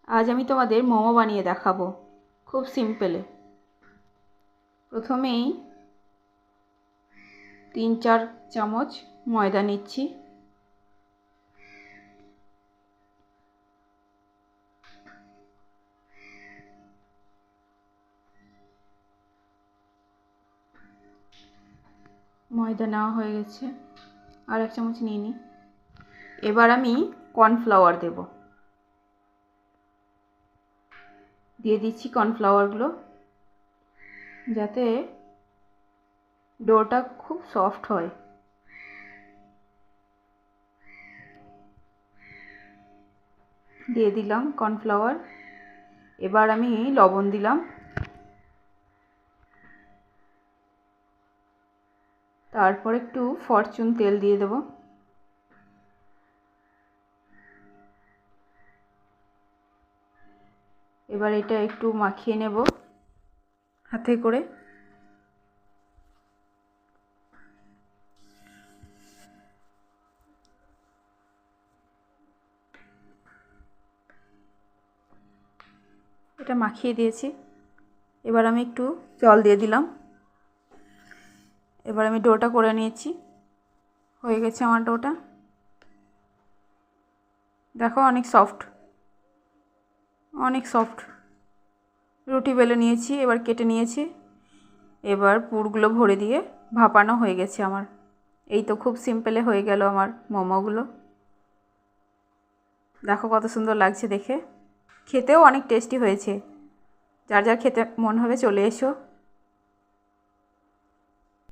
আজ আমি তোমাদের মোমো বানিয়ে দেখাবো, খুব সিম্পলে। প্রথমেই 3-4 চামচ ময়দা নিচ্ছি। ময়দা নেওয়া হয়ে গেছে, আর 1 চামচ নিয়ে নিই। এবার আমি কর্নফ্লাওয়ার দেব, দিয়ে দিচ্ছি কর্নফ্লাওয়ারগুলো, যাতে ডোটা খুব সফট হয়। দিয়ে দিলাম কর্নফ্লাওয়ার। এবার আমি লবণ দিলাম, তারপর একটু ফরচুন তেল দিয়ে দেব। এবার এটা একটু মাখিয়ে নেব হাতে করে। এটা মাখিয়ে দিয়েছি। এবার আমি একটু জল দিয়ে দিলাম। এবার আমি ডোটা করে নিয়েছি, হয়ে গেছে আমার ডোটা। দেখো অনেক সফট, অনেক সফট। রুটি বেলে নিয়েছি, এবার কেটে নিয়েছি। এবার পুরগুলো ভরে দিয়ে ভাপানো হয়ে গেছে আমার। এই তো খুব সিম্পলে হয়ে গেল আমার মোমোগুলো। দেখো কত সুন্দর লাগছে দেখে, খেতেও অনেক টেস্টি হয়েছে। যার যার খেতে মন হবে চলে এসো।